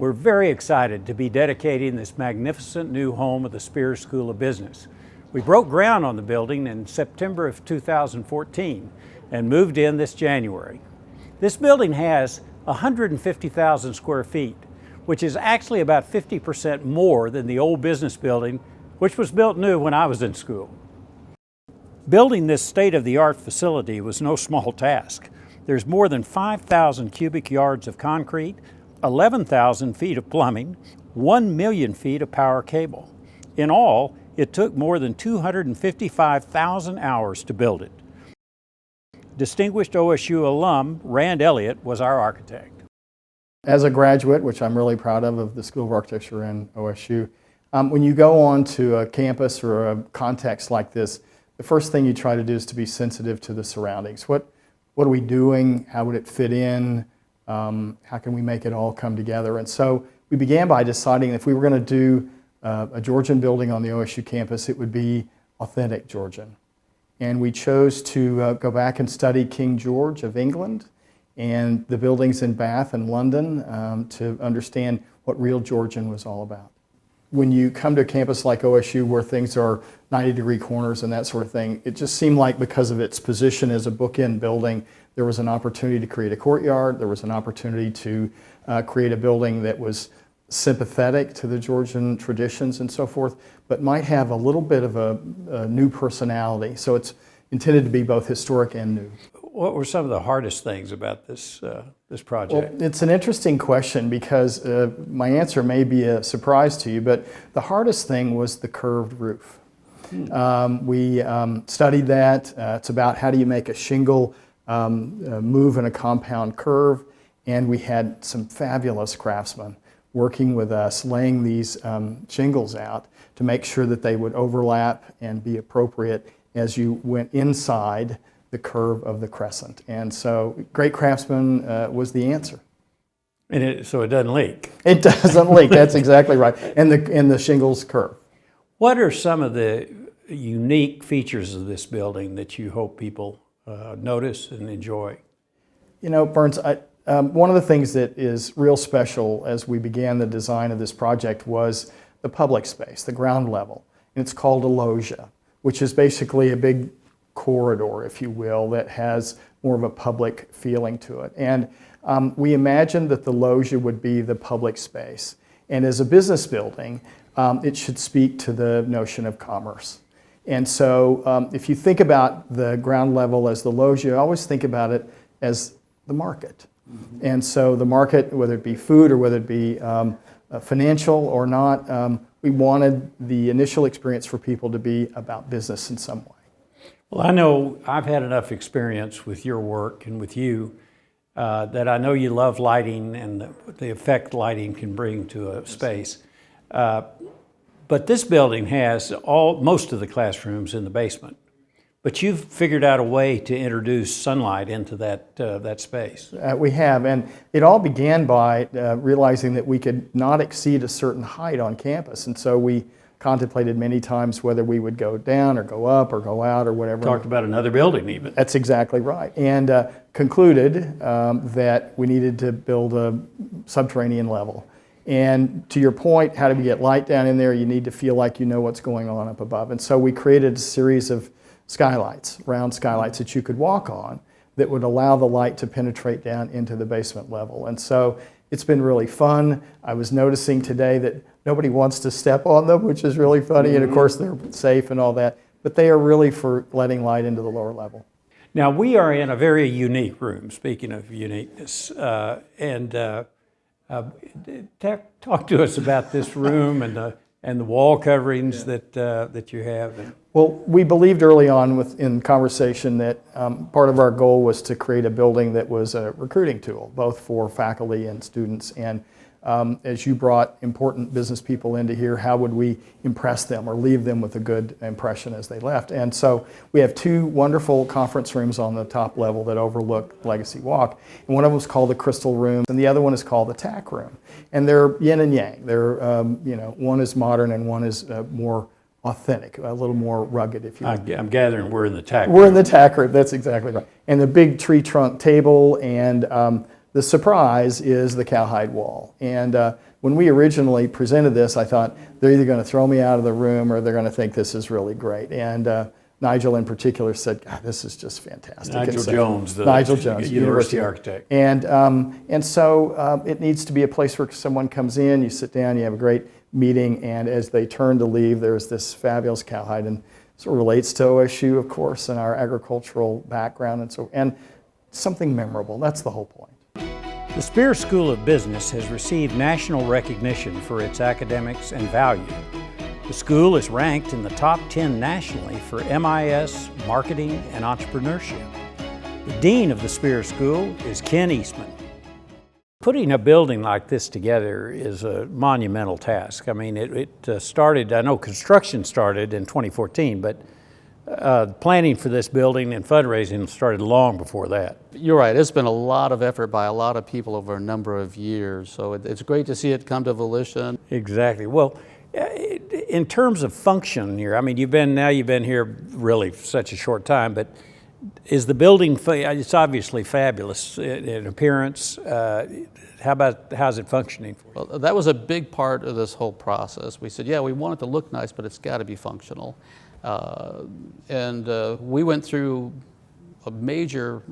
We're very excited to be dedicating this magnificent new home of the Spears School of Business. We broke ground on the building in September of 2014 and moved in this January. This building has 150,000 square feet, which is actually about 50% more than the old business building, which was built new when I was in school. Building this state-of-the-art facility was no small task. There's more than 5,000 cubic yards of concrete, 11,000 feet of plumbing, 1 million feet of power cable. In all, it took more than 255,000 hours to build it. Distinguished OSU alum Rand Elliott was our architect. As a graduate, which I'm really proud of the School of Architecture and OSU, when you go on to a campus or a context like this, the first thing you try to do is to be sensitive to the surroundings. What are we doing? How would it fit in? How can we make it all come together? And so we began by deciding if we were going to do a Georgian building on the OSU campus, it would be authentic Georgian. And we chose to go back and study King George of England and the buildings in Bath and London to understand what real Georgian was all about. When you come to a campus like OSU where things are 90-degree corners and that sort of thing, it just seemed like because of its position as a bookend building, there was an opportunity to create a courtyard, there was an opportunity to create a building that was sympathetic to the Georgian traditions and so forth, but might have a little bit of a new personality. So it's intended to be both historic and new. What were some of the hardest things about this project? Well, it's an interesting question because my answer may be a surprise to you, but the hardest thing was the curved roof. We studied that. It's about how do you make a shingle move in a compound curve, and we had some fabulous craftsmen working with us, laying these shingles out to make sure that they would overlap and be appropriate as you went inside the curve of the crescent. And so great craftsman was the answer. And so it doesn't leak? It doesn't leak, that's exactly right. And the shingles curve. What are some of the unique features of this building that you hope people notice and enjoy? You know, Burns, one of the things that is real special as we began the design of this project was the public space, the ground level. And it's called a loggia, which is basically a big corridor, if you will, that has more of a public feeling to it. And we imagined that the loggia would be the public space. And as a business building, it should speak to the notion of commerce. And so if you think about the ground level as the loggia, always think about it as the market. Mm-hmm. And so the market, whether it be food or whether it be financial or not, we wanted the initial experience for people to be about business in some way. Well, I know I've had enough experience with your work and with you that I know you love lighting and the effect lighting can bring to a space. But this building has most of the classrooms in the basement. But you've figured out a way to introduce sunlight into that space. We have, and it all began by realizing that we could not exceed a certain height on campus, and so we contemplated many times whether we would go down or go up or go out or whatever. Talked about another building even. That's exactly right, and concluded that we needed to build a subterranean level. And to your point, how do we get light down in there? You need to feel like you know what's going on up above. And so we created a series of skylights, round skylights that you could walk on that would allow the light to penetrate down into the basement level. And so it's been really fun. I was noticing today that nobody wants to step on them, which is really funny. Mm-hmm. And of course they're safe and all that, but they are really for letting light into the lower level. Now we are in a very unique room, speaking of uniqueness, talk to us about this room and the wall coverings that you have. Well, we believed early on in conversation that part of our goal was to create a building that was a recruiting tool, both for faculty and students. And as you brought important business people into here, how would we impress them or leave them with a good impression as they left? And so we have two wonderful conference rooms on the top level that overlook Legacy Walk. And one of them is called the Crystal Room, and the other one is called the Tack Room. And they're yin and yang. They're, one is modern and one is more authentic, a little more rugged, if you will. I'm gathering we're in the tack room. We're in the tack room, that's exactly right. And the big tree trunk table, and the surprise is the cowhide wall. And when we originally presented this, I thought they're either going to throw me out of the room or they're going to think this is really great. And Nigel in particular said, God, this is just fantastic. Nigel Jones, the Nigel Jones, university architect. And so it needs to be a place where someone comes in, you sit down, you have a great meeting, and as they turn to leave, there's this fabulous cowhide, and sort of relates to OSU, of course, and our agricultural background, and something memorable. That's the whole point. The Spears School of Business has received national recognition for its academics and value. The school is ranked in the top 10 nationally for MIS, marketing, and entrepreneurship. The dean of the Spears School is Ken Eastman. Putting a building like this together is a monumental task. I mean, it started, I know construction started in 2014, but planning for this building and fundraising started long before that. You're right. It's been a lot of effort by a lot of people over a number of years. So it's great to see it come to volition. Exactly. Well, in terms of function here, I mean, you've been here really for such a short time, but is the building, it's obviously fabulous in appearance. How's it functioning? Well, that was a big part of this whole process. We said, yeah, we want it to look nice, but it's got to be functional. We went through a major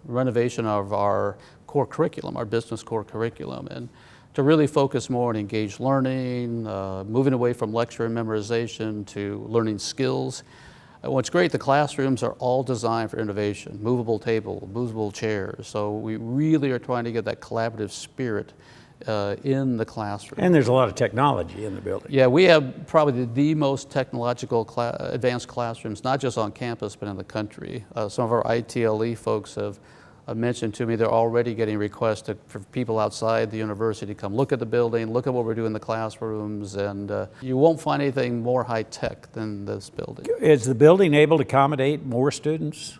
renovation of our core curriculum, our business core curriculum, and to really focus more on engaged learning, moving away from lecture and memorization to learning skills. What's great, the classrooms are all designed for innovation, movable table, movable chairs. So we really are trying to get that collaborative spirit in the classroom. And there's a lot of technology in the building. Yeah, we have probably the most technological advanced classrooms, not just on campus, but in the country. Some of our ITLE folks have mentioned to me they're already getting requests for people outside the university to come look at the building, look at what we're doing in the classrooms, and you won't find anything more high-tech than this building. Is the building able to accommodate more students?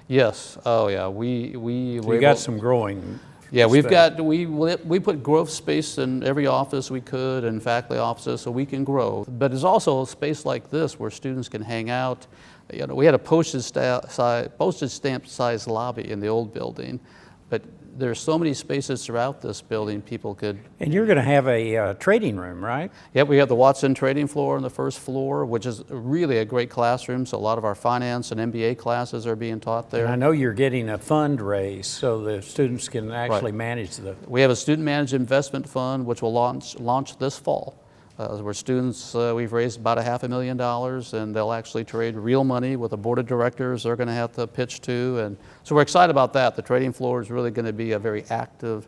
Yes. Oh, yeah. We got some growing. Yeah, we put growth space in every office we could, and faculty offices, so we can grow. But it's also a space like this where students can hang out. You know, we had a postage stamp size lobby in the old building, but there's so many spaces throughout this building people could. And you're going to have a trading room, right? Yep, we have the Watson trading floor on the first floor, which is really a great classroom. So a lot of our finance and MBA classes are being taught there. And I know you're getting a fundraise so the students can actually manage the. We have a student managed investment fund which will launch this fall. Where students, we've raised about $500,000, and they'll actually trade real money with a board of directors they're going to have to pitch to. And so we're excited about that. The trading floor is really going to be a very active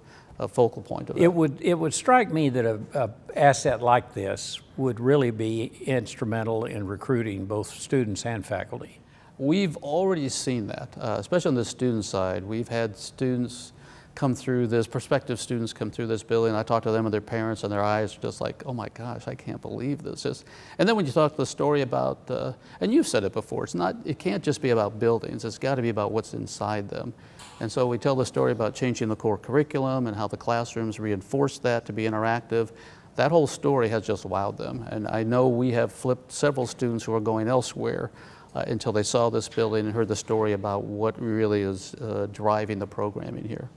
focal point of it. It would strike me that a asset like this would really be instrumental in recruiting both students and faculty. We've already seen that, especially on the student side. We've had students come through this, prospective students come through this building. I talk to them and their parents, and their eyes are just like, oh my gosh, I can't believe this. And then when you talk the story about, and you've said it before, it can't just be about buildings, it's got to be about what's inside them. And so we tell the story about changing the core curriculum and how the classrooms reinforce that to be interactive. That whole story has just wowed them. And I know we have flipped several students who are going elsewhere until they saw this building and heard the story about what really is driving the programming here.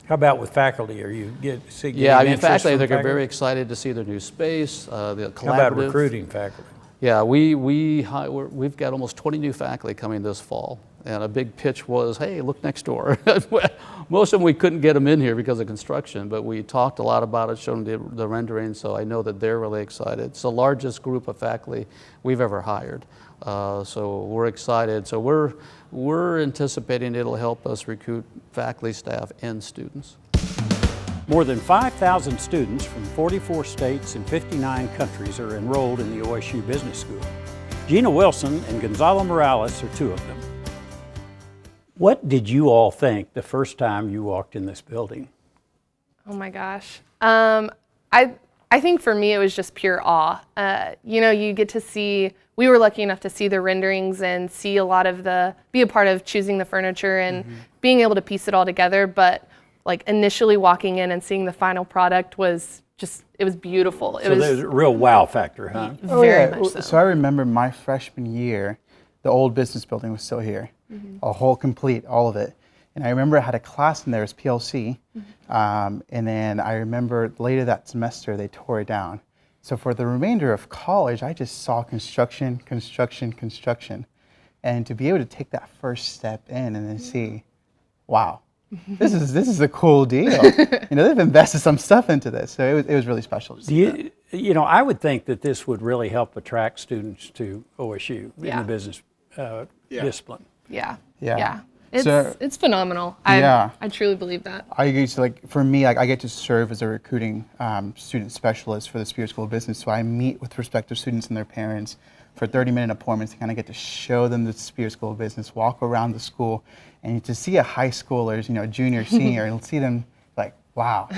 How about with faculty? Are you Yeah, I mean, faculty, they're very excited to see their new space, the collaborative. How about recruiting faculty? Yeah, we've got almost 20 new faculty coming this fall. And a big pitch was, hey, look next door. Most of them, we couldn't get them in here because of construction, but we talked a lot about it, showed them the rendering, so I know that they're really excited. It's the largest group of faculty we've ever hired. So we're excited. So we're anticipating it'll help us recruit faculty, staff, and students. More than 5,000 students from 44 states and 59 countries are enrolled in the OSU Business School. Gina Wilson and Gonzalo Morales are two of them. What did you all think the first time you walked in this building? Oh my gosh. I think for me it was just pure awe. You get to see, we were lucky enough to see the renderings and see be a part of choosing the furniture and being able to piece it all together. But like initially walking in and seeing the final product was just, it was beautiful. So there's a real wow factor, huh? Very much so. So I remember my freshman year, the old business building was still here, a whole complete, all of it. And I remember I had a class in there as PLC. And then I remember later that semester they tore it down. So for the remainder of college, I just saw construction, construction, construction. And to be able to take that first step in and then see, wow, this is a cool deal. They've invested some stuff into this. So it was really special to see that. I would think that this would really help attract students to OSU in Yeah. the business discipline. Yeah. Yeah. Yeah. So- It's phenomenal. Yeah. I truly believe that. I used to, for me, I get to serve as a recruiting student specialist for the Spears School of Business. So I meet with prospective students and their parents for 30-minute appointments to kind of get to show them the Spears School of Business, walk around the school, and to see a high schooler's, junior, senior, and see them like, wow,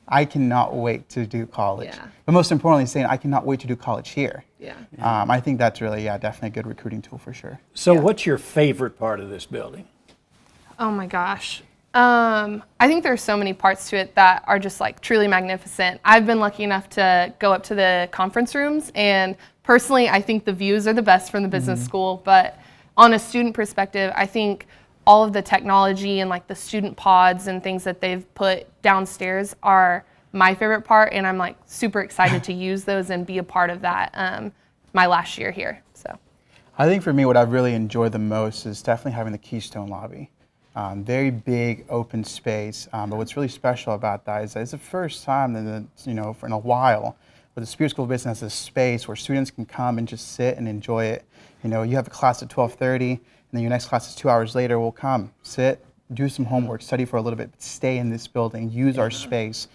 I cannot wait to do college. Yeah. But most importantly, saying I cannot wait to do college here. Yeah. I think that's really, definitely a good recruiting tool for sure. So Yeah. what's your favorite part of this building? Oh my gosh. I think there's so many parts to it that are just like truly magnificent. I've been lucky enough to go up to the conference rooms, and personally, I think the views are the best from the business school. But on a student perspective, I think all of the technology and like the student pods and things that they've put downstairs are my favorite part, and I'm like super excited to use those and be a part of that my last year here. So I think for me, what I've really enjoyed the most is definitely having the Keystone lobby. Very big open space, but what's really special about that is that it's the first time in a while where the Spears School of Business has a space where students can come and just sit and enjoy it. You have a class at 12:30, and then your next class is 2 hours later. We'll come, sit, do some homework, study for a little bit, but stay in this building, use our space.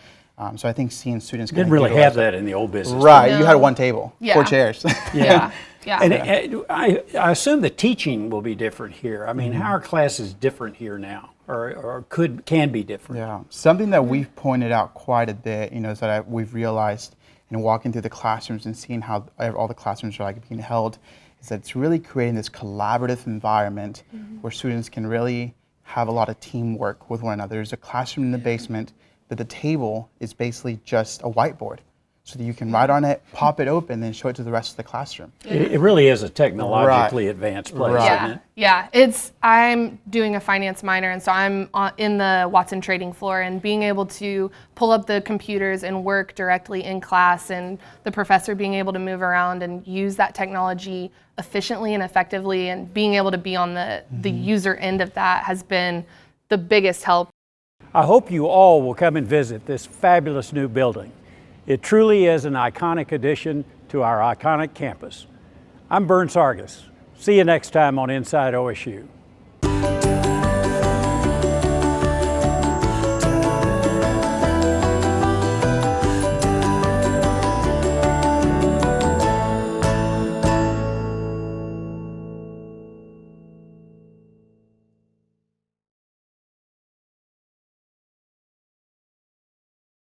So I think seeing students Didn't really have that in the old business. Right, No. you had one table, Yeah. 4 chairs. yeah. Yeah. And I assume the teaching will be different here. I mean, how are classes different here now, or can be different? Yeah, something that we've pointed out quite a bit, is that we've realized in walking through the classrooms and seeing how all the classrooms are being held, is that it's really creating this collaborative environment where students can really have a lot of teamwork with one another. There's a classroom in the basement, but the table is basically just a whiteboard, so that you can write on it, pop it open, and show it to the rest of the classroom. It really is a technologically advanced place, Right. isn't it? Yeah, I'm doing a finance minor, and so I'm in the Watson trading floor, and being able to pull up the computers and work directly in class, and the professor being able to move around and use that technology efficiently and effectively, and being able to be on the user end of that has been the biggest help. I hope you all will come and visit this fabulous new building. It truly is an iconic addition to our iconic campus. I'm Hargis. See you next time on Inside OSU.